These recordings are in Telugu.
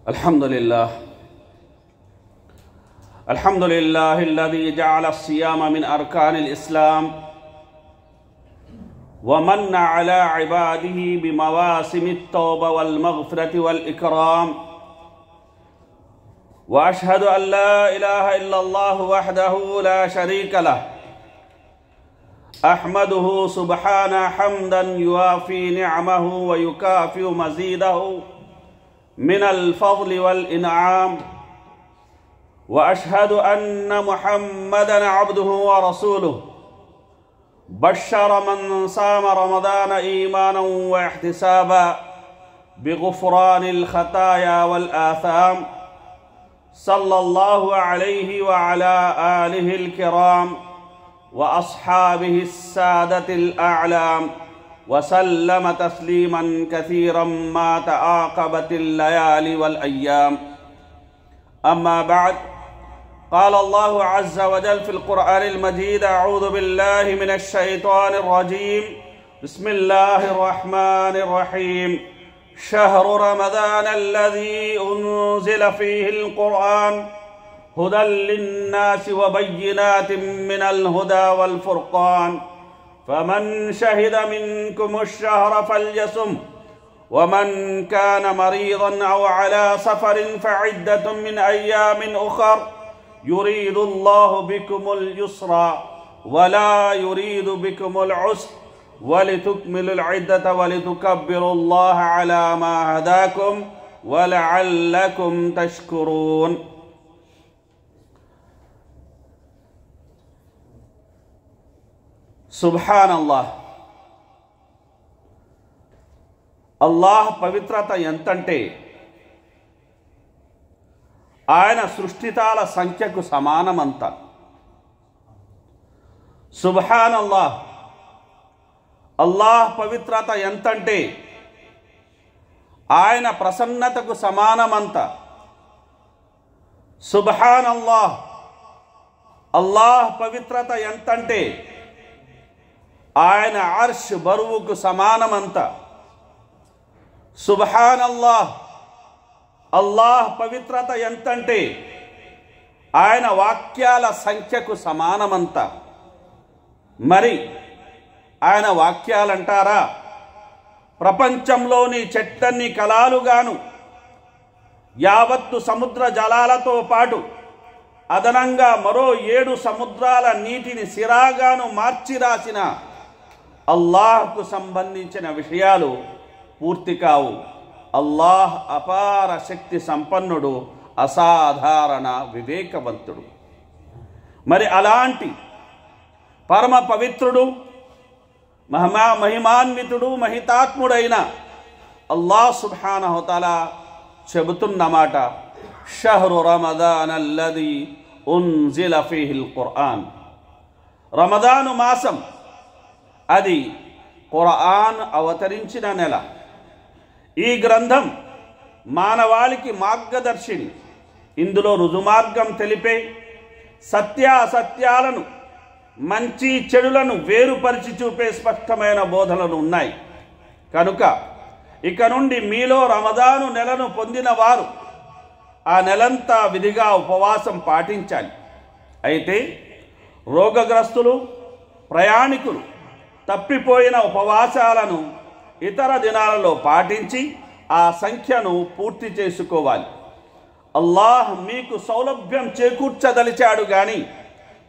الحمد لله الذي جعل الصيام من أركان الإسلام ومن على عباده بمواسم التوبة والمغفرة والإكرام، وأشهد أن لا إله إلا الله وحده لا شريك له، أحمده سبحانه حمدا يوافي نعمه ويكافئ مزيده من الفضل والإنعام، وأشهد أن محمدًا عبده ورسوله، بشر من صام رمضان إيمانا واحتسابا بغفران الخطايا والآثام، صلى الله عليه وعلى آله الكرام وأصحابه السادة الأعلام، وسلم تسليما كثيرا ما تعاقبت الليالي والأيام. أما بعد، قال الله عز وجل في القرآن المجيد: أعوذ بالله من الشيطان الرجيم، بسم الله الرحمن الرحيم. شهر رمضان الذي أنزل فيه القرآن هدى للناس وبينات من الهدى والفرقان، فمن شهد منكم الشهر فليصم، ومن كان مريضا أو على سفر فعدة من أيام أخر، يريد الله بكم اليسر ولا يريد بكم العسر، ولتكملوا العدة ولتكبروا الله على ما هداكم ولعلكم تشكرون. సుబ్హానల్లాహ్. అల్లాహ్ పవిత్రత ఎంతంటే ఆయన సృష్టితాల సంఖ్యకు సమానమంత. సుబ్హానల్లాహ్. అల్లాహ్ పవిత్రత ఎంతంటే ఆయన ప్రసన్నతకు సమానమంత. సుబ్హానల్లాహ్. అల్లాహ్ పవిత్రత ఎంతంటే ఆయన అర్ష్ బరువుకు సమానమంత. సుబ్హానల్లాహ్. అల్లాహ్ పవిత్రత ఎంతంటే ఆయన వాక్యాల సంఖ్యకు సమానమంత. మరి ఆయన వాక్యాలంటారా? ప్రపంచంలోని చెట్టన్ని కలాలుగాను, యావత్తు సముద్ర జలాలతో పాటు అదనంగా మరో 7 సముద్రాల నీటిని సిరాగాను మార్చి రాసిన అల్లాహ్కు సంబంధించిన విషయాలు పూర్తి కావు. అల్లాహ్ అపార శక్తి సంపన్నుడు, అసాధారణ వివేకవంతుడు. మరి అలాంటి పరమ పవిత్రుడు, మహిమాన్వితుడు, మహితాత్ముడైన అల్లాహ్ సుబ్హానహు తఆలా చెబుతున్నమాట: షహ్రు రమదాన్ అల్లదీ ఉన్జిల ఫీహిల్ ఖుర్ఆన్. రమదాను మాసం, అది ఖుర్ఆన్ అవతరించిన నెల. ఈ గ్రంథం మానవాళికి మార్గదర్శిని. ఇందులో రుజుమార్గం తెలిపే, సత్యాసత్యాలను, మంచి చెడులను వేరుపరిచి చూపే స్పష్టమైన బోధనలు ఉన్నాయి. కనుక ఇక నుండి మీలో రమదాను నెలను పొందిన వారు ఆ నెలంతా విధిగా ఉపవాసం పాటించాలి. అయితే రోగగ్రస్తులు, ప్రయాణికులు తప్పిపోయిన ఉపవాసాలను ఇతర దినాలలో పాటించి ఆ సంఖ్యను పూర్తి చేసుకోవాలి. అల్లాహ్ మీకు సౌలభ్యం చేకూర్చదలిచాడు కానీ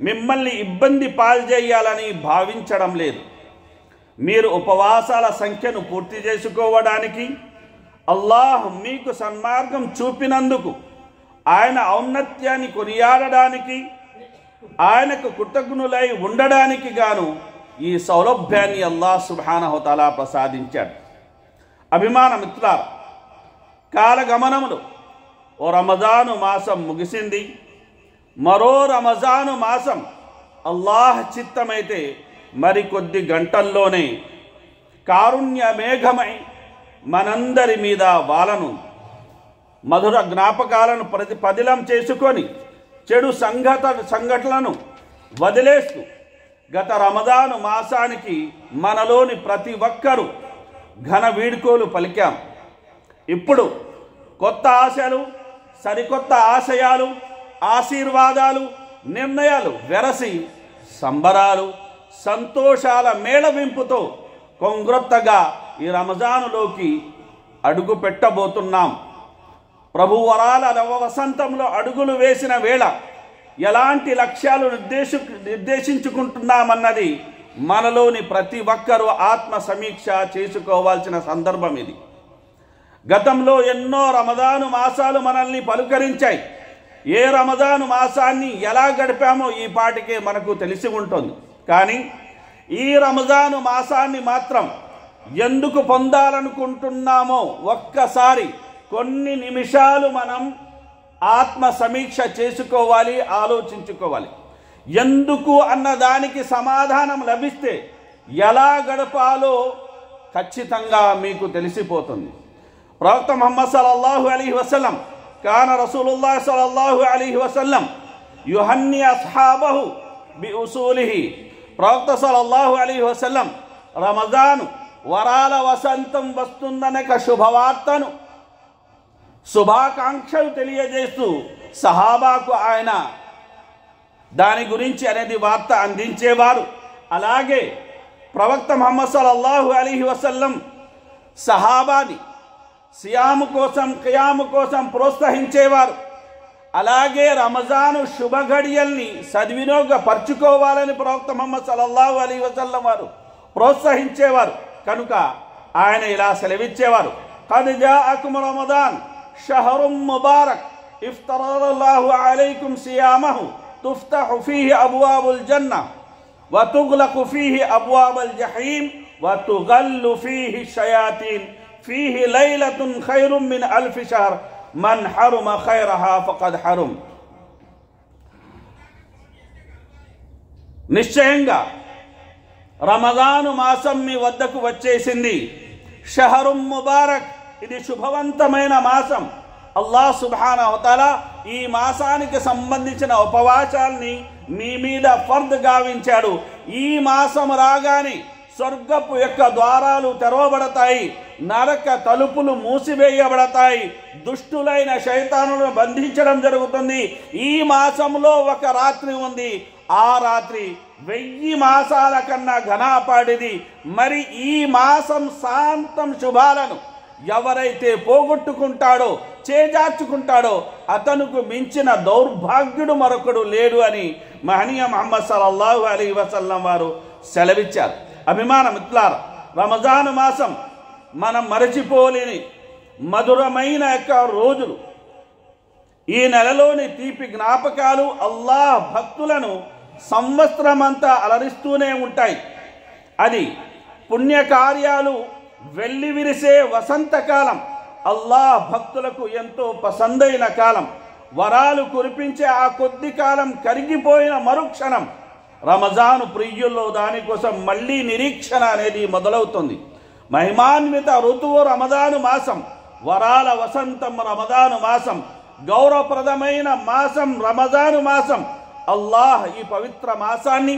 మిమ్మల్ని ఇబ్బంది పాల్చేయాలని భావించడం లేదు. మీరు ఉపవాసాల సంఖ్యను పూర్తి చేసుకోవడానికి, అల్లాహ్ మీకు సన్మార్గం చూపినందుకు, ఆయన ఔన్నత్యాన్ని కొనియాడడానికి, ఆయనకు కృతజ్ఞులై ఉండడానికి గాను ఈ సౌలభ్యాన్ని అల్లాహ్ సుబ్హానహు తఆలా ప్రసాదించాడు. అభిమాన మిత్రులారా, కాలగమనములో ఓ రమజాను మాసం ముగిసింది. మరో రమజాను మాసం అల్లాహ్ చిత్తమైతే మరికొద్ది గంటల్లోనే కారుణ్య మేఘమై మనందరి మీద వాలను. మధుర జ్ఞాపకాలను ప్రతిపదిలం చేసుకొని చెడు సంఘటనలను వదిలేస్తూ గత రమజాను మాసానికి మనలోని ప్రతి ఒక్కరూ ఘన వీడ్కోలు పలికాం. ఇప్పుడు కొత్త ఆశలు, సరికొత్త ఆశయాలు, ఆశీర్వాదాలు, నిర్ణయాలు వెరసి సంబరాలు, సంతోషాల మేళవింపుతో కొంగ్రొత్తగా ఈ రంజానులోకి అడుగు పెట్టబోతున్నాం. ప్రభు వరాల నవ వసంతంలో అడుగులు వేసిన వేళ ఎలాంటి లక్ష్యాలు నిర్దేశించుకుంటున్నామన్నది మనలోని ప్రతి ఒక్కరూ ఆత్మ సమీక్ష చేసుకోవాల్సిన సందర్భం ఇది. గతంలో ఎన్నో రమదాను మాసాలు మనల్ని పలుకరించాయి. ఏ రమదాను మాసాన్ని ఎలా గడిపామో ఈ పాటికే మనకు తెలిసి ఉంటుంది. కానీ ఈ రమజాను మాసాన్ని మాత్రం ఎందుకు పొందాలనుకుంటున్నామో ఒక్కసారి కొన్ని నిమిషాలు మనం ఆత్మ సమీక్ష చేసుకోవాలి, ఆలోచించుకోవాలి. ఎందుకు అన్న దానికి సమాధానం లభిస్తే ఎలా గడపాలో ఖచ్చితంగా మీకు తెలిసిపోతుంది. ప్రవక్త ముహమ్మద్ సల్లల్లాహు అలైహి వసల్లం కాన రసూలుల్లాహి సల్లల్లాహు అలైహి వసల్లం యుహన్ని అస్హాబహు బి ఉసూలిహి. ప్రవక్త సల్లల్లాహు అలైహి వసల్లం రమజాను వరాల వసంతం వస్తుందనక శుభవార్తను, శుభాకాంక్షలు తెలియజేస్తూ సహాబాకు ఆయన దాని గురించి అనేది వార్త అందించేవారు. అలాగే ప్రవక్త ముహమ్మద్ సల్లల్లాహు అలైహి వసల్లం సహాబాని సియాము కోసం, ఖియాము కోసం ప్రోత్సహించేవారు. అలాగే రమజాను శుభఘడియల్ని సద్వినియోగపరచుకోవాలని ప్రవక్త ముహమ్మద్ సల్లల్లాహు అలైహి వసల్లం వారు ప్రోత్సహించేవారు. కనుక ఆయన ఇలా సెలవిచ్చేవారు, ఖద్ జాఅకుమ్ రమదాన్ షహరుం ముబారక్ ఇఫ్తరదల్లాహు అలైకుం సియామహు తుఫ్తహు ఫీహి అబ్వాబుల్ జన్నah వ తుగ్లఖు ఫీహి అబ్వాబుల్ జహీం వ తుగల్లు ఫీహి షయాతీన్ ఫీహి లైలతున్ ఖైరుం మిన్ అల్ఫి షహర్ మన్ హరుమ ఖైరహా ఫఖద్ హరుమ్. నిశ్చయంగా రమజాను మాసం మీ వద్దకు వచ్చేసింది. షహరుం ముబారక్, ఇది శుభవంతమైన మాసం. అల్లాహ్ సుబ్హానహు వ తఆలా ఈ మాసానికి సంబంధించిన ఉపవాసాల్ని మీ మీద ఫర్ద్ గావించాడు. ఈ మాసం రాగానే స్వర్గపు యొక్క ద్వారాలు తెరవబడతాయి, నరక తలుపులు మూసివేయబడతాయి, దుష్టులైన శైతానులను బంధించడం జరుగుతుంది. ఈ మాసంలో ఒక రాత్రి ఉంది, ఆ రాత్రి 1000 మాసాల కన్నా ఘనాపాడిది. మరి ఈ మాసం శాంతం శుభాలను ఎవరైతే పోగొట్టుకుంటాడో, చేజార్చుకుంటాడో అతనుకు మించిన దౌర్భాగ్యుడు మరొకడు లేడు అని మహనీయ ముహమ్మద్ సల్లల్లాహు అలైహి వసల్లం వారు సెలవిచ్చారు. అభిమాన మిత్రులారా, రమజాను మాసం మనం మరచిపోలేని మధురమైన యొక్క రోజులు. ఈ నెలలోని తీపి జ్ఞాపకాలు అల్లాహ్ భక్తులను సంవత్సరమంతా అలరిస్తూనే ఉంటాయి. అది పుణ్యకార్యాలు వెల్లి విరిసే వసంతకాలం, అల్లాహ్ భక్తులకు ఎంతో పసందైన కాలం. వరాలు కురిపించే ఆ కొద్ది కాలం కరిగిపోయిన మరుక్షణం రమజాను ప్రియుల్లో దానికోసం మళ్ళీ నిరీక్షణ అనేది మొదలవుతుంది. మహిమాన్విత ఋతువు రమజాను మాసం, వరాల వసంతం రమజాను మాసం, గౌరవప్రదమైన మాసం రమజాను మాసం. అల్లాహ్ ఈ పవిత్ర మాసాన్ని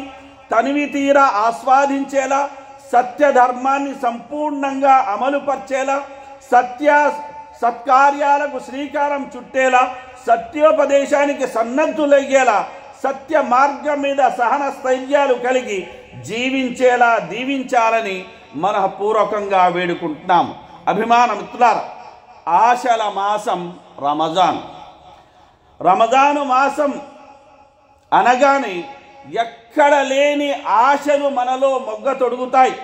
తనివి తీరా ఆస్వాదించేలా, సత్య ధర్మాన్ని సంపూర్ణంగా అమలుపర్చేలా, సత్కార్యాలకు శ్రీకారం చుట్టేలా, సత్యోపదేశానికి సన్నద్ధులయ్యేలా, సత్య మార్గం మీద సహన స్థైర్యాలు కలిగి జీవించేలా దీవించాలని మనఃపూర్వకంగా వేడుకుంటున్నాము. అభిమాన మిత్రులారా, ఆశల మాసం రమజాన్. రమజాను మాసం అనగానే ఎక్కడ లేని ఆశలు మనలో మొగ్గ తొడుగుతాయి.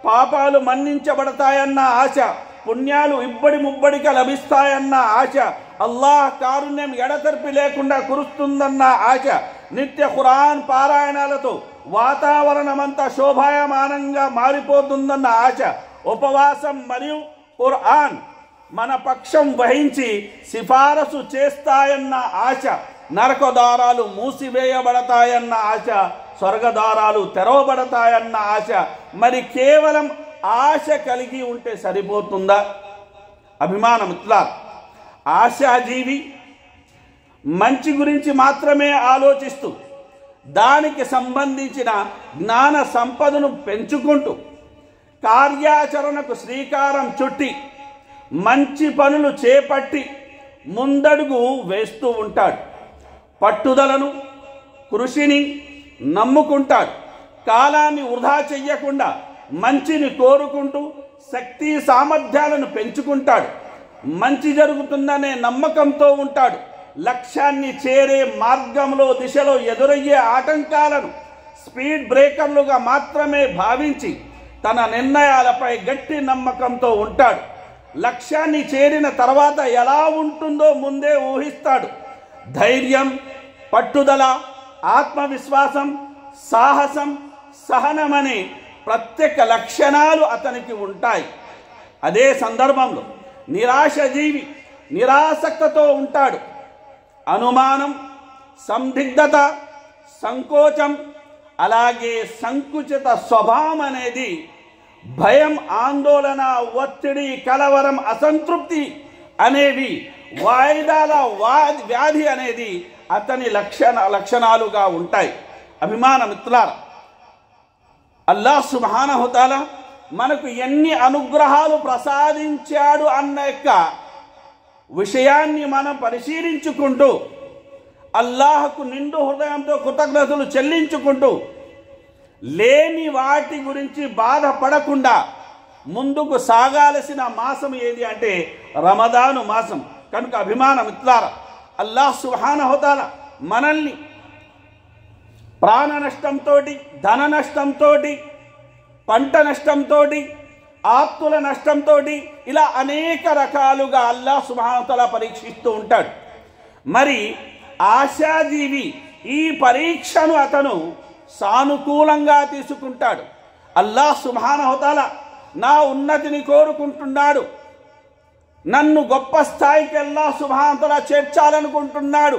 పాపాలు మన్నించబడతాయన్న ఆశ, పుణ్యాలు ఇబ్బడి ముబ్బడిగా లభిస్తాయన్న ఆశ, అల్లాహ్ కారుణ్యం ఎడతెరిపి లేకుండా కురుస్తుందన్న ఆశ, నిత్య ఖురాన్ పారాయణాలతో వాతావరణమంతా శోభాయమానంగా మారిపోతుందన్న ఆశ, ఉపవాసం మరియు ఖురాన్ మన పక్షం వహించి సిఫారసు చేస్తాయన్న ఆశ, నరకదారాలు మూసివేయబడతాయన్న ఆశ, స్వర్గదారాలు తెరవబడతాయన్న ఆశ. మరి కేవలం ఆశ కలిగి ఉంటే సరిపోతుందా? అభిమాన మిత్రులారా, ఆశాజీవి మంచి గురించి మాత్రమే ఆలోచిస్తూ దానికి సంబంధించిన జ్ఞాన సంపదను పెంచుకుంటూ కార్యాచరణకు శ్రీకారం చుట్టి మంచి పనులు చేపట్టి ముందడుగు వేస్తూ ఉంటాడు. పట్టుదలను, కృషిని నమ్ముకుంటాడు. కాలాన్ని వృధా చెయ్యకుండా మంచిని కోరుకుంటూ శక్తి సామర్థ్యాలను పెంచుకుంటాడు. మంచి జరుగుతుందనే నమ్మకంతో ఉంటాడు. లక్ష్యాన్ని చేరే మార్గంలో దిశలో ఎదురయ్యే ఆటంకాలను స్పీడ్ బ్రేకర్లుగా మాత్రమే భావించి తన నిర్ణయాలపై గట్టి నమ్మకంతో ఉంటాడు. లక్ష్యాన్ని చేరిన తర్వాత ఎలా ఉంటుందో ముందే ఊహిస్తాడు. ధైర్యం, పట్టుదల, ఆత్మవిశ్వాసం, సాహసం, సహనమనే ప్రత్యేక లక్షణాలు అతనికి ఉంటాయి. అదే సందర్భంలో నిరాశజీవి నిరాసక్తతో ఉంటాడు. అనుమానం, సందిగ్ధత, సంకోచం, అలాగే సంకుచిత స్వభావం అనేది భయం, ఆందోళన, ఒత్తిడి, కలవరం, అసంతృప్తి అనేవి వాయిదాల వ్యాధి అనేది అతని లక్షణాలుగా ఉంటాయి. అభిమాన మిత్రులారా, అల్లాహ్ సుబ్హానహు తఆలా మనకు ఎన్ని అనుగ్రహాలు ప్రసాదించాడు అన్న యొక్క విషయాన్ని మనం పరిశీలించుకుంటూ అల్లాహకు నిండు హృదయంతో కృతజ్ఞతలు చెల్లించుకుంటూ లేని వాటి గురించి బాధపడకుండా ముందుకు సాగాల్సిన మాసం ఏది అంటే రమదాను మాసం. కనుక అభిమాన మిత్రులారా, అల్లాహ్ సుబ్హానహు తఆలా మనల్ని ప్రాణ నష్టంతో, ధన నష్టంతో, పంట నష్టంతో, ఆప్తుల నష్టంతో ఇలా అనేక రకాలుగా అల్లాహ్ సుబ్హానహు తఆలా పరీక్షిస్తూ ఉంటాడు. మరి ఆశాజీవి ఈ పరీక్షను అతను సానుకూలంగా తీసుకుంటాడు. అల్లాహ్ సుబ్హానహు తఆలా నా ఉన్నతిని కోరుకుంటున్నాడు, నన్ను గొప్ప స్థాయికి అల్లాహ్ సుబ్హానహు తఆలా చేర్చాలనుకుంటున్నాడు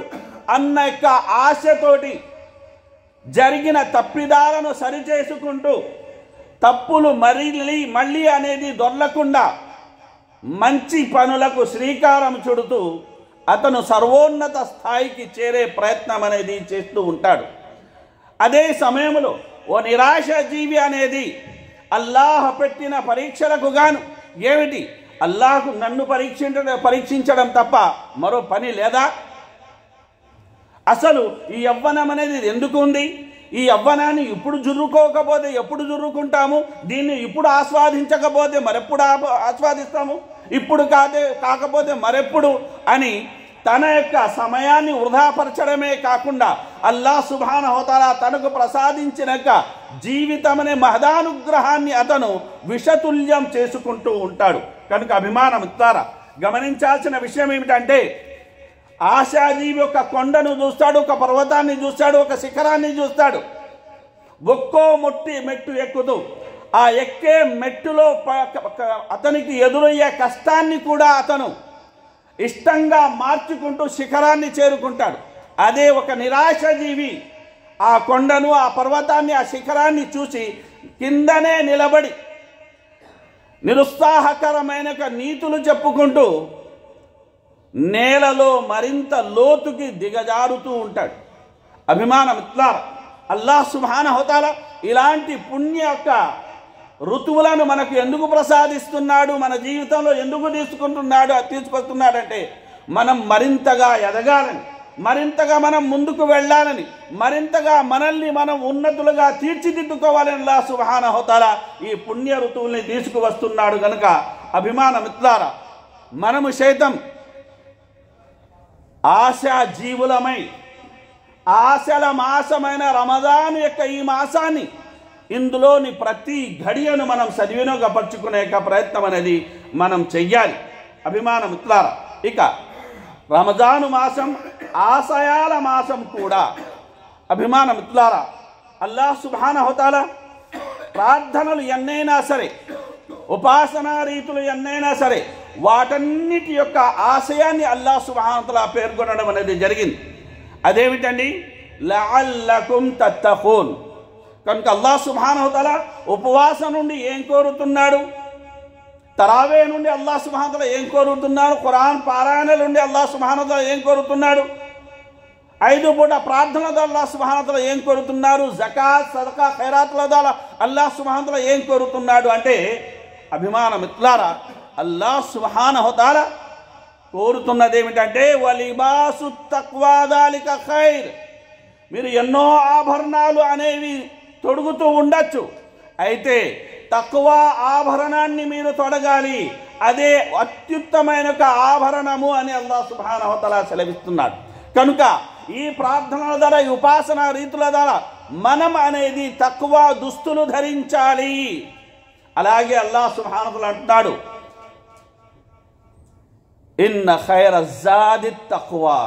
అన్న యొక్క ఆశతోటి జరిగిన తప్పిదాలను సరిచేసుకుంటూ తప్పులు మళ్ళీ అనేది దొరలకుండా మంచి పనులకు శ్రీకారం చుడుతూ అతను సర్వోన్నత స్థాయికి చేరే ప్రయత్నం అనేది చేస్తూ ఉంటాడు. అదే సమయంలో ఓ నిరాశ జీవి అనేది అల్లాహ్ పెట్టిన పరీక్షలకు గాను ఏమిటి, అల్లాహకు నన్ను పరీక్షించడం తప్ప మరో పని లేదా? అసలు ఈ యవ్వనం అనేది ఎందుకు ఉంది? ఈ యవ్వనాన్ని ఇప్పుడు జుర్రుకోకపోతే ఎప్పుడు జుర్రుకుంటాము? దీన్ని ఇప్పుడు ఆస్వాదించకపోతే మరెప్పుడు ఆస్వాదిస్తాము? ఇప్పుడు కాకపోతే మరెప్పుడు అని తన యొక్క సమయాన్ని వృధాపరచడమే కాకుండా అల్లాహ్ సుబ్హానహు తఆలా తనకు ప్రసాదించిన జీవితం అనే మహదానుగ్రహాన్ని అతను విషతుల్యం చేసుకుంటూ ఉంటాడు. కనుక అభిమాన మిత్రులారా, గమనించాల్సిన విషయం ఏమిటంటే ఆశాజీవి ఒక కొండను చూస్తాడు, ఒక పర్వతాన్ని చూస్తాడు, ఒక శిఖరాన్ని చూస్తాడు. ఒక్కో మెట్టు ఎక్కుతూ ఆ ఎక్కే మెట్టులో అతనికి ఎదురయ్యే కష్టాన్ని కూడా అతను ఇష్టంగా మార్చుకుంటూ శిఖరాన్ని చేరుకుంటాడు. అదే ఒక నిరాశజీవి ఆ కొండను, ఆ పర్వతాన్ని, ఆ శిఖరాన్ని చూసి కిందనే నిలబడి నిరుత్సాహకరమైన నీతులు చెప్పుకుంటూ నేలలో మరింత లోతుకి దిగజారుతూ ఉంటాడు. అభిమాన మిత్రులారా, అల్లాహ్ సుబ్హానహు తఆలా ఇలాంటి పుణ్య యొక్క ఋతువులను మనకు ఎందుకు ప్రసాదిస్తున్నాడు, మన జీవితంలో ఎందుకు తీసుకొస్తున్నాడంటే మనం మరింతగా ఎదగాలని, మరింతగా మనం ముందుకు వెళ్ళాలని, మరింతగా మనల్ని మనం ఉన్నతులుగా తీర్చిదిద్దుకోవాలని అల్లాహ్ సుబ్హానహు తఆలా ఈ పుణ్య ఋతువుల్ని తీసుకువస్తున్నాడు. కనుక అభిమాన మిత్రులారా, మనము సైతం ఆశా జీవులమై ఆశల మాసమైన రమదాన్ యొక్క ఈ మాసాన్ని, ఇందులోని ప్రతి ఘడియను మనం సద్వినియోగపరుచుకునే ప్రయత్నం అనేది మనం చెయ్యాలి. అభిమాన మిత్రులారా, ఇక రమజాను మాసం ఆశయాల మాసం కూడా. అభిమాన మిత్రులారా, అల్లాహ్ సుబ్హానహు తఆలా ప్రార్థనలు ఎన్నైనా సరే, ఉపాసనా రీతులు ఎన్నైనా సరే, వాటన్నిటి యొక్క ఆశయాన్ని అల్లాహ్ సుబ్హానహు తఆలా పేర్కొనడం అనేది జరిగింది. అదేమిటండి? లఅల్లకుం తత్తఖూన్. కనుక అల్లాహ్ సుబ్హానహు తఆలా ఉపవాసం నుండి ఏం కోరుతున్నాడు? తరావే నుండి అల్లాహ్ సుబ్హానహు తఆలా ఏం కోరుతున్నాడు? ఖురాన్ పారాయణ నుండి అల్లాహ్ సుబ్హానహు తఆలా ఏం కోరుతున్నాడు? 5 పూట ప్రార్థనల అల్లాహ్ సుబ్హానహు తఆలా ఏం కోరుతున్నారు? జకాత్, సదకా, ఖైరాతుల ద్వారా అల్లాహ్ సుబ్హానహు తఆలా ఏం కోరుతున్నాడు అంటే, అభిమాన మిత్రులారా, అల్లాహ్ సుబ్హానహు తఆలా కోరుతున్నది ఏమిటంటే వలిబాసు తక్వా దాలిక ఖైర్. మీరు ఎన్నో ఆభరణాలు అనేవి తొడుగుతూ ఉండొచ్చు, అయితే తక్కువ ఆభరణాన్ని మీరు తొడగాలి, అదే అత్యుత్తమైన ఒక ఆభరణము అని అల్లాహ్ సుబ్హానహు వ తఆలా సెలవిస్తున్నాడు. కనుక ఈ ప్రార్థనల ద్వారా, ఈ ఉపాసన రీతుల ద్వారా మనం అనేది తక్కువ దుస్తులు ధరించాలి. అలాగే అల్లాహ్ సుబ్హానహు వ తఆలా అంటున్నాడు, ఇన్న ఖైర జాది తక్వా.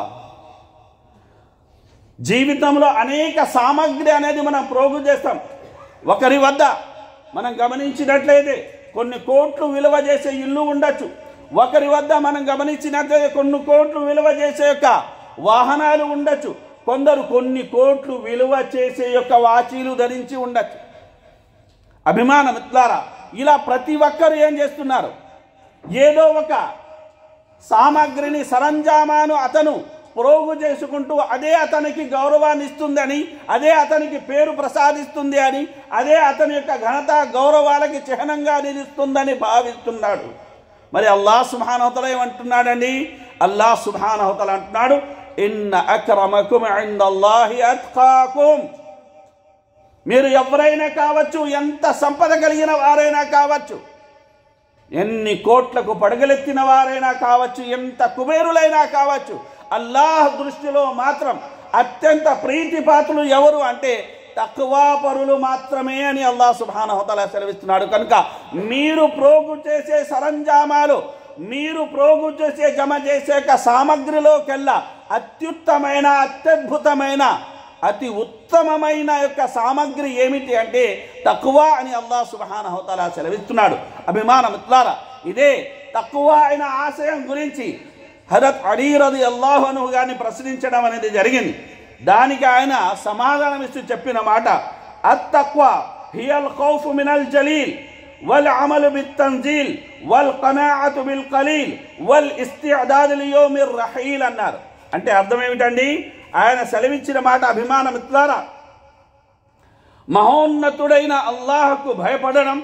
జీవితంలో అనేక సామగ్రి అనేది మనం ప్రోగు చేస్తాం. ఒకరి వద్ద మనం గమనించినట్లయితే కొన్ని కోట్లు విలువ చేసే ఇల్లు ఉండొచ్చు, ఒకరి వద్ద మనం గమనించినట్లయితే కొన్ని కోట్లు విలువ చేసే యొక్క వాహనాలు ఉండొచ్చు, కొందరు కొన్ని కోట్లు విలువ చేసే యొక్క వాచీలు ధరించి ఉండొచ్చు. అభిమాన మిత్రులారా, ఇలా ప్రతి ఒక్కరు ఏం చేస్తున్నారు, ఏదో ఒక సామగ్రిని, సరంజామాను అతను ప్రోగు చేసుకుంటూ అదే అతనికి గౌరవాన్ని ఇస్తుందని, అదే అతనికి పేరు ప్రసాదిస్తుంది అని, అదే అతని యొక్క ఘనత గౌరవాలకి చిహ్నంగా నిలుస్తుందని భావిస్తున్నాడు. మరి అల్లాహ్ సుబ్హానహు వ తఆలా ఏమంటున్నాడండి? అల్లాహ్ సుబ్హానహు వ తఆలా అంటున్నాడు, ఇన్న అక్రమకుమ్ ఇందల్లాహి అత్కాకుం. మీరు ఎవరైనా కావచ్చు, ఎంత సంపద కలిగిన వారైనా కావచ్చు, ఎన్ని కోట్లకు పడగలెత్తిన వారైనా కావచ్చు, ఎంత కుబేరులైనా కావచ్చు, అల్లాహ్ దృష్టిలో మాత్రం అత్యంత ప్రీతిపాత్రులు ఎవరు అంటే తక్వా పరులు మాత్రమే అని అల్లాహ్ సుబ్హానహు వ తఆలా సెలవిస్తున్నాడు. కనుక మీరు ప్రోగు చేసే సరంజామాలు, మీరు ప్రోగు చేసే జమ చేసే సామగ్రిలోకెల్లా అత్యుత్తమైన, అత్యద్భుతమైన, అతి ఉత్తమమైన యొక్క సామగ్రి ఏమిటి అంటే తక్వా అని అల్లాహ్ సుబ్హానహు వ తఆలా సెలవిస్తున్నాడు. అభిమాన మిత్రులారా, ఇదే తక్వా అయిన ఆశయం గురించి హజరత్ అలీ రలియల్లాహు అన్హు గారిని ప్రశ్నించడం అనేది జరిగింది. దానికి ఆయన సమాధానం ఇస్తూ చెప్పిన మాట, అత్తక్వా హియల్ ఖౌఫు మినల్ జలీల్ వల్ అమలు బిత్ తన్జీల్ వల్ ఖనాఅతు బిల్ ఖలీల్ వల్ ఇస్తిఅదాద్ లియౌమిర్ రహీల్ అన్నారు. అంటే అర్థం ఏమిటండి? ఆయన సెలవిచ్చిన మాట, అభిమాన మిత్రులారా, మహోన్నతుడైన అల్లాహకు భయపడడం,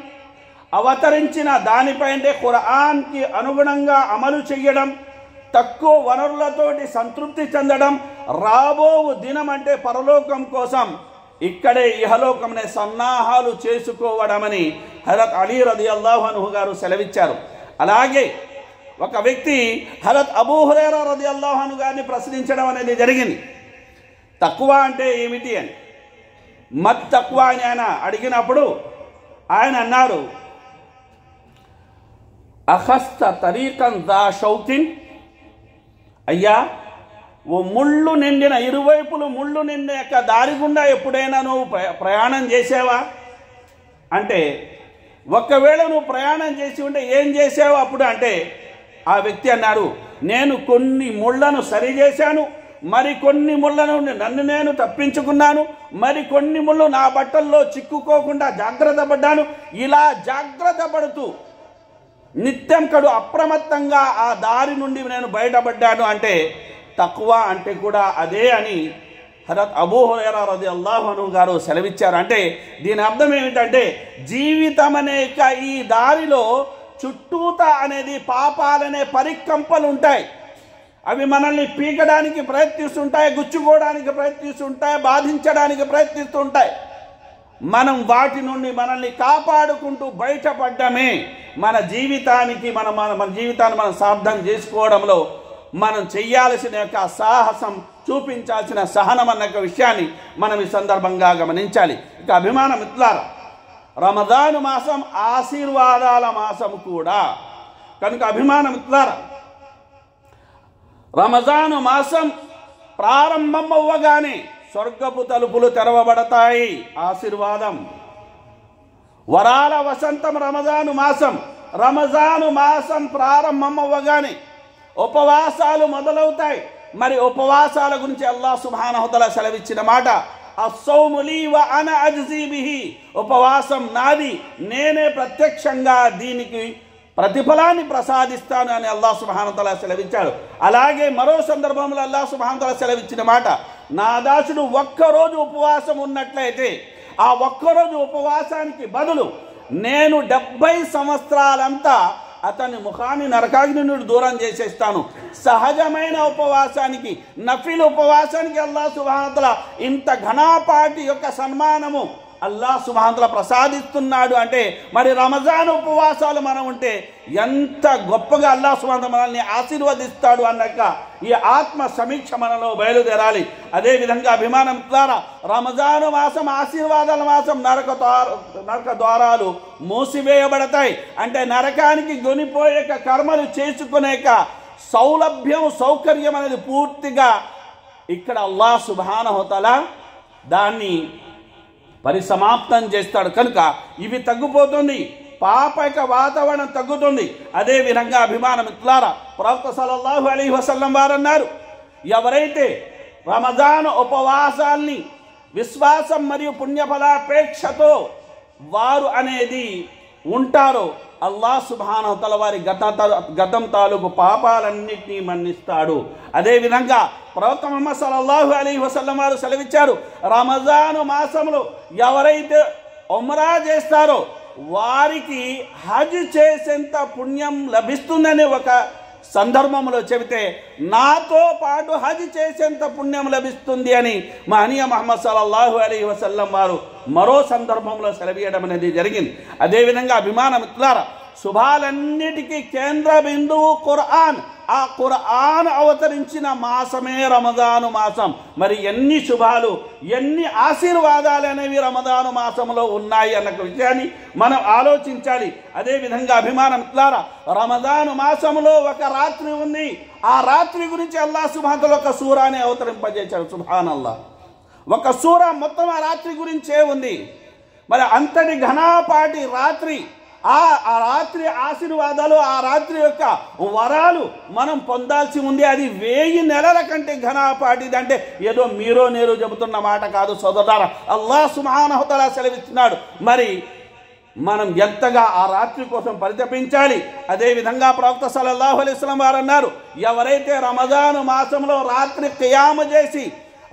అవతరించిన దానిపై అంటే ఖురాన్కి అనుగుణంగా అమలు చేయడం, తక్కువ వనరులతోటి సంతృప్తి చెందడం, రాబో దినం అంటే పరలోకం కోసం ఇక్కడే ఇహలోకంనే సన్నాహాలు చేసుకోవడమని హజరత్ అలీ రలియల్లాహు అన్హు గారు సెలవిచ్చారు. అలాగే ఒక వ్యక్తి హజరత్ అబూ హురైరా రలియల్లాహు అన్హు గారిని ప్రశ్నించడం అనేది జరిగింది, తక్వా అంటే ఏమిటి అని. మత్ తక్వా అని ఆయన అడిగినప్పుడు ఆయన అన్నారు, అఖస్త తరీకన్ దా షౌకిన్. అయ్యా, ఓ ముళ్ళు నిండిన, ఇరువైపులు ముళ్ళు నిండిన యొక్క దారి గుండా ఎప్పుడైనా నువ్వు ప్రయాణం చేసావా అంటే, ఒకవేళ నువ్వు ప్రయాణం చేసి ఉంటే ఏం చేసావు అప్పుడు అంటే, ఆ వ్యక్తి అన్నారు, నేను కొన్ని ముళ్ళను సరిచేశాను, మరి కొన్ని ముళ్ళను నన్ను నేను తప్పించుకున్నాను, మరి కొన్ని ముళ్ళు నా బట్టల్లో చిక్కుకోకుండా జాగ్రత్త పడ్డాను. ఇలా జాగ్రత్త పడుతూ నిత్యం అప్రమత్తంగా ఆ దారి నుండి నేను బయటపడ్డాను అంటే తక్వా అంటే కూడా అదే అని హజరత్ అబూ హురైరా రలియల్లాహు అన్హు గారు సెలవిచ్చారు. అంటే దీని అర్థం ఏమిటంటే, జీవితం అనే ఈ దారిలో చుట్టూత అనేది పాపాలనే పరికంపలు ఉంటాయి. అవి మనల్ని పీకడానికి ప్రయత్నిస్తుంటాయి, గుచ్చుకోవడానికి ప్రయత్నిస్తుంటాయి, బాధించడానికి ప్రయత్నిస్తుంటాయి. మనం వాటి నుండి మనల్ని కాపాడుకుంటూ బయటపడ్డమే మన జీవితానికి మన జీవితాన్ని మనం సార్థం చేసుకోవడంలో మనం చెయ్యాల్సిన యొక్క సాహసం, చూపించాల్సిన సహనం అన్న విషయాన్ని మనం ఈ సందర్భంగా గమనించాలి. ఇక అభిమాన మిత్రులారా, రమదాను మాసం ఆశీర్వాదాల మాసం కూడా. కనుక అభిమాన మిత్రులారా, రమజాను మాసం ప్రారంభం అవ్వగానే స్వర్గపు తలుపులు తెరవబడతాయి. ఆశీర్వాదం, వరాల వసంతం రమజాను మాసం. రమజాను మాసం ప్రారంభం అవ్వగానే ఉపవాసాలు మొదలవుతాయి. మరి ఉపవాసాల గురించి అల్లాహ్ సుబ్హానహు వ తఆలా సెలవిచ్చిన మాట, అస్సౌము లీ వ అనా అజ్జీ బిహి. ఉపవాసం నాది, నేనే ప్రత్యక్షంగా దీనికి ప్రతిఫలాన్ని ప్రసాదిస్తాను అని అల్లాహ్ సుబ్హానహు వ తఆలా సెలవిచ్చాడు. అలాగే మరో సందర్భంలో అల్లాహ్ సుబ్హానహు వ తఆలా సెలవిచ్చిన మాట, నా దాసుడు ఒక్కరోజు ఉపవాసం ఉన్నట్లయితే ఆ ఒక్కరోజు ఉపవాసానికి బదులు నేను 70 సంవత్సరాలంతా అతని ముఖాన్ని నరకాగ్ని నుండి దూరం చేసేస్తాను. సహజమైన ఉపవాసానికి, నఫిల్ ఉపవాసానికి అల్లాహ్ సుబ్హానహు వ తఆలా ఇంత ఘనపాటి యొక్క సన్మానము అల్లాహ్ సుబ్హానహు వ తఆలా ప్రసాదిస్తున్నాడు అంటే మరి రంజాన్ ఉపవాసాలు మనం ఉంటే ఎంత గొప్పగా అల్లాహ్ సుబ్హానహు వ తఆలా మనల్ని ఆశీర్వదిస్తాడు అన్నాక ఈ ఆత్మ సమీక్ష మనలో బయలుదేరాలి. అదేవిధంగా అభిమానం ద్వారా రంజాన్ మాసం ఆశీర్వాదాల మాసం, నరక ద్వారాలు మూసివేయబడతాయి. అంటే నరకానికి గొనిపోయే కర్మలు చేసుకునేక సౌలభ్యం, సౌకర్యం అనేది పూర్తిగా ఇక్కడ అల్లాహ్ సుబ్హానహు వ తఆలా దాన్ని పరిసమాప్తం చేస్తాడు. కనుక ఇవి తగ్గిపోతుంది, పాపక వాతావరణం తగ్గుతుంది. అదేవిధంగా అభిమాన మిత్రులారా, ప్రవక్త సల్లల్లాహు అలైహి వసల్లం వారు అన్నారు, ఎవరైతే రంజాన్ ఉపవాసాల్ని విశ్వాసం మరియు పుణ్యఫలాపేక్షతో వారు అనేది ఉంటారో అల్లాహ్ సుబ్హానహు వ తఆలా వారి గతం తాలూకు పాపాలన్నింటినీ మన్నిస్తాడు. అదేవిధంగా ప్రవక్త ముహమ్మద్ సల్లల్లాహు అలైహి వసల్లం వారు సెలవిచ్చారు, రంజాను మాసంలో ఎవరైతే ఉమ్రా చేస్తారో వారికి హజ్ చేసేంత పుణ్యం లభిస్తుందని ఒక సందర్భంలో చెబితే, నాతో పాటు హజ్ చేసేంత పుణ్యం లభిస్తుంది అని మహనీయ ముహమ్మద్ సల్లల్లాహు అలైహి వసల్లం వారు మరో సందర్భంలో సెలవీయడం అనేది జరిగింది. అదేవిధంగా అభిమాన మిత్రులారా, శుభాలన్నిటికీ కేంద్ర బిందువు ఖురాన్. ఆ ఖురాన్ అవతరించిన మాసమే రంజాను మాసం. మరి ఎన్ని శుభాలు, ఎన్ని ఆశీర్వాదాలు అనేవి రంజాను మాసంలో ఉన్నాయి అన్న విషయాన్ని మనం ఆలోచించాలి. అదేవిధంగా అభిమాన మిత్రులారా, రంజాను మాసంలో ఒక రాత్రి ఉంది. ఆ రాత్రి గురించి అల్లాహ్ సుబ్హానహు వ తఆలా ఒక సూరాని అవతరింపజేశాడు. సుబ్హానల్లాహ్, ఒక సూర మొత్తం ఆ రాత్రి గురించే ఉంది. మరి అంతటి ఘనపాటి రాత్రి, ఆ రాత్రి ఆశీర్వాదాలు, ఆ రాత్రి యొక్క వరాలు మనం పొందాల్సి ఉంది. అది 1000 నెలల కంటే ఘనపాటిది. అంటే ఏదో మీరో నేరో చెబుతున్న మాట కాదు సోదరులారా, అల్లాహ్ సుబ్హానహు వ తఆలా సెలవిస్తున్నాడు. మరి మనం ఎంతగా ఆ రాత్రి కోసం పరితపించాలి. అదేవిధంగా ప్రవక్త సల్లల్లాహు అలైహి వసల్లం వారు అన్నారు, ఎవరైతే రంజాను మాసంలో రాత్రి ఖియాము చేసి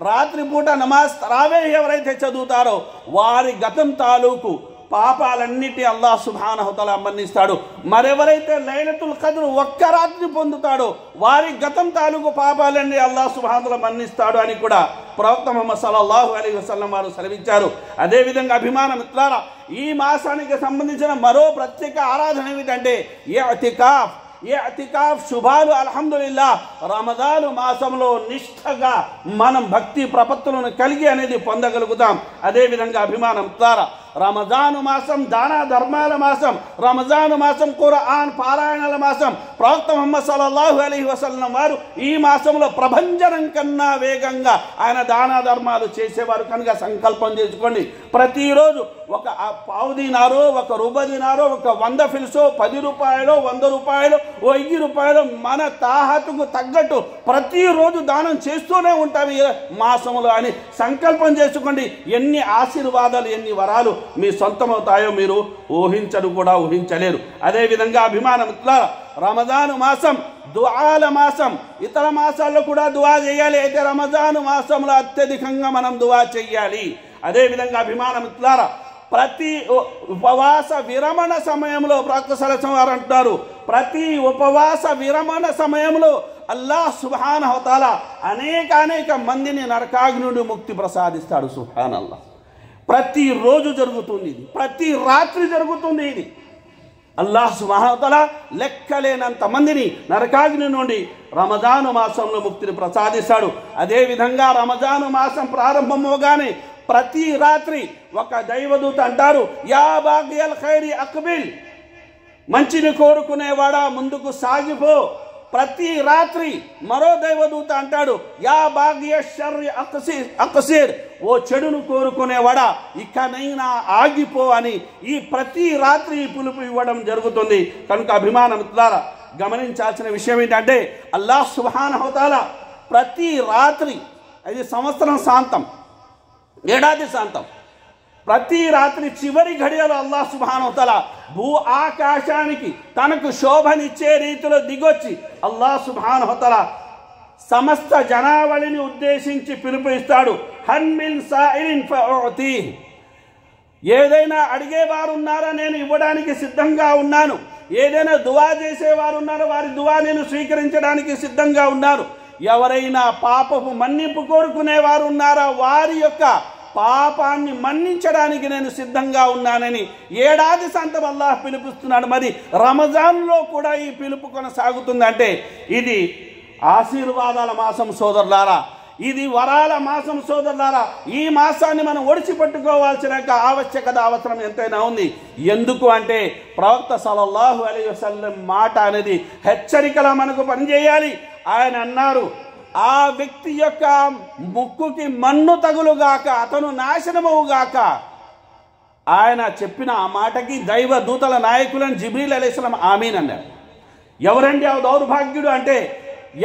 రాత్రి పూట నమాజ్ తరావీహ్ ఎవరైతే చదువుతారో వారి గతం తాలూకు పాపాలన్నిటి అల్లాహ్ సుబ్హానహు వ తఆలా మన్నిస్తాడు. మరెవరైతే లైలతుల్ ఖద్ర్ ఒక్క రాత్రి పొందుతాడో వారి గతం తాలూకు పాపాలన్నీ అల్లాహ్ సుబ్హానహు వ తఆలా మన్నిస్తాడు అని కూడా ప్రవక్త ముహమ్మద్ సల్లల్లాహు అలైహి వసల్లం వారు సెలవిచ్చారు. అదేవిధంగా అభిమాన మిత్రులారా, ఈ మాసానికి సంబంధించిన మరో ప్రత్యేక ఆరాధన ఏమిటంటే ఇతికాఫ్. ఇతికాఫ్ శుభాలు అల్హమ్దులిల్లాహ్ రంజాను మాసంలో నిష్ఠగా మనం భక్తి ప్రపత్తులను కలిగి అనేది పొందగలుగుతాం. అదేవిధంగా అభిమానం ద్వారా రంజాను మాసం దాన ధర్మాల మాసం, రంజాను మాసం ఖురాన్ పారాయణల మాసం. ప్రవక్త ముహమ్మద్ సల్లల్లాహు అలైహి వసల్లం వారు ఈ మాసంలో ప్రభంజనం కన్నా వేగంగా ఆయన దాన ధర్మాలు చేసేవారు. కనుక సంకల్పం చేసుకోండి, ప్రతిరోజు ఒక పావు దినారో, ఒక రూబ దినారో, ఒక 100 ఫిల్సో, 10 రూపాయలు, 100 రూపాయలు, 1000 రూపాయలు మన తాహతుకు తగ్గట్టు ప్రతిరోజు దానం చేస్తూనే ఉంటాం ఈ మాసంలో అని సంకల్పం చేసుకోండి. ఎన్ని ఆశీర్వాదాలు, ఎన్ని వరాలు మీ సొంతమవుతాయో మీరు ఊహించలేరు. అదేవిధంగా అభిమాన మిత్రులారా, రంజాను మాసం దుఆల మాసం. ఇతర మాసాల్లో కూడా దుఆ చేయాలి, అయితే రంజాను మాసంలో అత్యధికంగా మనం దుఆ చేయాలి. అదేవిధంగా అభిమాన మిత్రులారా, ప్రతి ఉపవాస విరమణ సమయంలో ప్రవక్త సల్లల్లాహు అలైహి వసల్లం వారు అంటారు, ప్రతి ఉపవాస విరమణ సమయంలో అల్లాహ్ సుబ్హానహు వ తఆలా అనేక మందిని నరకాగ్ని నుండి ముక్తి ప్రసాదిస్తాడు. సుబ్హానల్లాహ్, ప్రతిరోజు జరుగుతుంది ఇది, ప్రతి రాత్రి జరుగుతుంది ఇది. అల్లాహ్ సుబ్హానహు వ తఆలా లెక్కలేనంత మందిని నరకాగ్ని నుండి రంజాను మాసంలో ముక్తిని ప్రసాదిస్తాడు. అదేవిధంగా రంజాను మాసం ప్రారంభమవగానే ప్రతి రాత్రి ఒక దైవదూత అంటారు, యా బాగియల్ ఖైరి అక్బిల్, మంచిని కోరుకునేవాడా ముందుకు సాగిపో. ప్రతి రాత్రి మరో దైవదూత అంటాడు, యా బాగియ షర్రి అక్సిర్, ఓ చెడును కోరుకునేవాడా ఇకనైనా ఆగిపో అని ఈ ప్రతి రాత్రి పిలుపు ఇవ్వడం జరుగుతుంది. కనుక అభిమాన మిత్రులారా, గమనించాల్సిన విషయం ఏంటంటే అల్లాహ్ సుబ్హానహు వ తఆలా ప్రతి రాత్రి, అది సంవత్సరం శాంతం, ఏడాది శాంతం, ప్రతి రాత్రి చివరి ఘడియలో అల్లాహ్ సుబ్హానహు వ తఆలా భూ ఆకాశానికి తనకు శోభనిచ్చే రీతిలో దిగొచ్చి అల్లాహ్ సుబ్హానహు వ తఆలా సమస్త జనావళిని ఉద్దేశించి పిలుపు ఇస్తాడు, హన్ మిన్ సాయిలిన్ ఫఉతీహ్, ఏదైనా అడిగేవారు ఉన్నారా, నేను ఇవ్వడానికి సిద్ధంగా ఉన్నాను. ఏదైనా దువా చేసేవారు ఉన్నారో వారి దువా నేను స్వీకరించడానికి సిద్ధంగా ఉన్నారు. ఎవరైనా పాపపు మన్నింపు కోరుకునేవారు ఉన్నారా, వారి యొక్క పాపాన్ని మన్నించడానికి నేను సిద్ధంగా ఉన్నానని ఏడాది సంతం అల్లాహ్ పిలుపుస్తున్నాడు. మరి రమజాన్లో కూడా ఈ పిలుపు కొనసాగుతుందంటే ఇది ఆశీర్వాదాల మాసం సోదరులారా, ఇది వరాల మాసం సోదరులారా. ఈ మాసాన్ని మనం ఒడిచిపెట్టుకోవాల్సిన ఆవశ్యకత అవసరం ఎంతైనా ఉంది. ఎందుకు అంటే ప్రవక్త సల్లల్లాహు అలైహి వసల్లం మాట అనేది హెచ్చరికలా మనకు పనిచేయాలి. ఆయన అన్నారు, ఆ వ్యక్తి యొక్క ముక్కుకి మన్ను తగులుగాక, అతను నాశనమవుగాక. ఆయన చెప్పిన ఆ మాటకి దైవ దూతల నాయకులను జిబ్రీల్ అలైహిస్సలాం ఆమీన్ అన్నారు. ఎవరండి ఆ దౌర్భాగ్యుడు అంటే,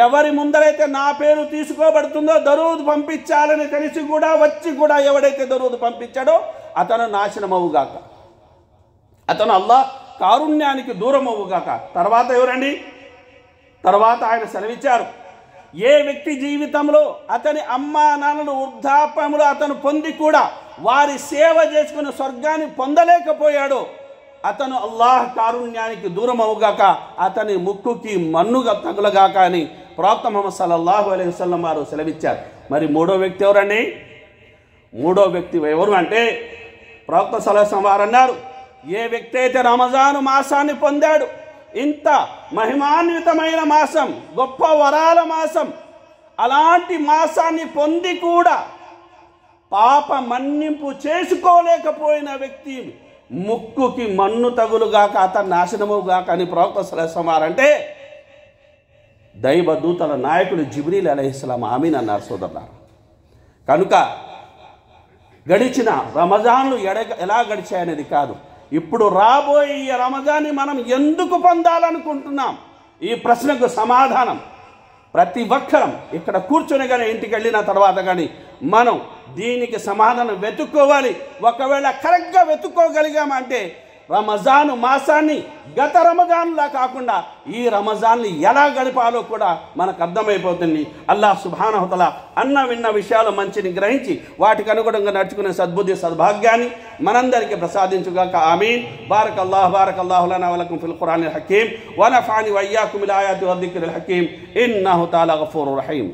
ఎవరి ముందరైతే నా పేరు తీసుకోబడుతుందో దరూద్ పంపించాలని తెలిసి కూడా వచ్చి కూడా ఎవడైతే దరూద్ పంపించాడో అతను నాశనమవుగాక, అతను అల్లాహ్ కారుణ్యానికి దూరం అవ్వుగాక. తర్వాత ఎవరండి? తర్వాత ఆయన సెలవిచ్చారు, ఏ వ్యక్తి జీవితంలో అతని అమ్మా నాన్నలు వృద్ధాప్యములు అతను పొంది కూడా వారి సేవ చేసుకుని స్వర్గాన్ని పొందలేకపోయాడో అతను అల్లాహ్ కారుణ్యానికి దూరం అవుగాక, అతని ముక్కుకి మన్నుగా తగులగాక అని ప్రవక్త ముహమ్మద్ సల్లల్లాహు అలైహి వసల్లం వారు సెలవిచ్చారు. మరి మూడో వ్యక్తి ఎవరండి? మూడో వ్యక్తి ఎవరు అంటే ప్రవక్త సల్లల్లాహు అలైహి వసల్లం వారు అన్నారు, ఏ వ్యక్తి అయితే రమజాను మాసాన్ని పొందాడు, ఇంత మహిమాన్వితమైన మాసం, గొప్ప వరాల మాసం, అలాంటి మాసాన్ని పొంది కూడా పాప మన్నింపు చేసుకోలేకపోయిన వ్యక్తి ముక్కుకి మన్ను తగులుగాక, అతను నాశనముగాక అని ప్రవక్త సల్లల్లాహు అలైహి వసల్లం అంటే దైవ దూతల నాయకుడు జిబ్రీల్ అలైహిస్సలాం ఆమీన్ అన్నారు సోదరులారా. కనుక గడిచిన రమజాన్లు ఎలా గడిచాయనేది కాదు, ఇప్పుడు రాబోయే ఈ రమజాన్ని మనం ఎందుకు పొందాలనుకుంటున్నాం, ఈ ప్రశ్నకు సమాధానం ప్రతి ఒక్కరం ఇక్కడ కూర్చొని కానీ ఇంటికి వెళ్ళిన తర్వాత కానీ మనం దీనికి సమాధానం వెతుక్కోవాలి. ఒకవేళ కరెక్ట్గా వెతుక్కోగలిగామంటే రమజాను మాసాన్ని గత రమజాన్లా కాకుండా ఈ రమజాన్ని ఎలా గడిపాలో కూడా మనకు అర్థమైపోతుంది. అల్లాహ్ సుబ్హానహు వ తఆలా అన్న విన్న విషయాలు మంచిని గ్రహించి వాటికి అనుగుణంగా నడుచుకునే సద్బుద్ధి సద్భాగ్యాన్ని మనందరికీ ప్రసాదించుగాక. ఆమీన్. బారకల్లాహు లనా వ లకుం ఫిల్ ఖురానిల్ హకీమ్ వ నఫఅని వ ఇయ్యాకుం బిల్ ఆయాతి వ దిక్రిల్ హకీమ్ ఇన్నహు తఆలా గఫూరుర్ రహీమ్.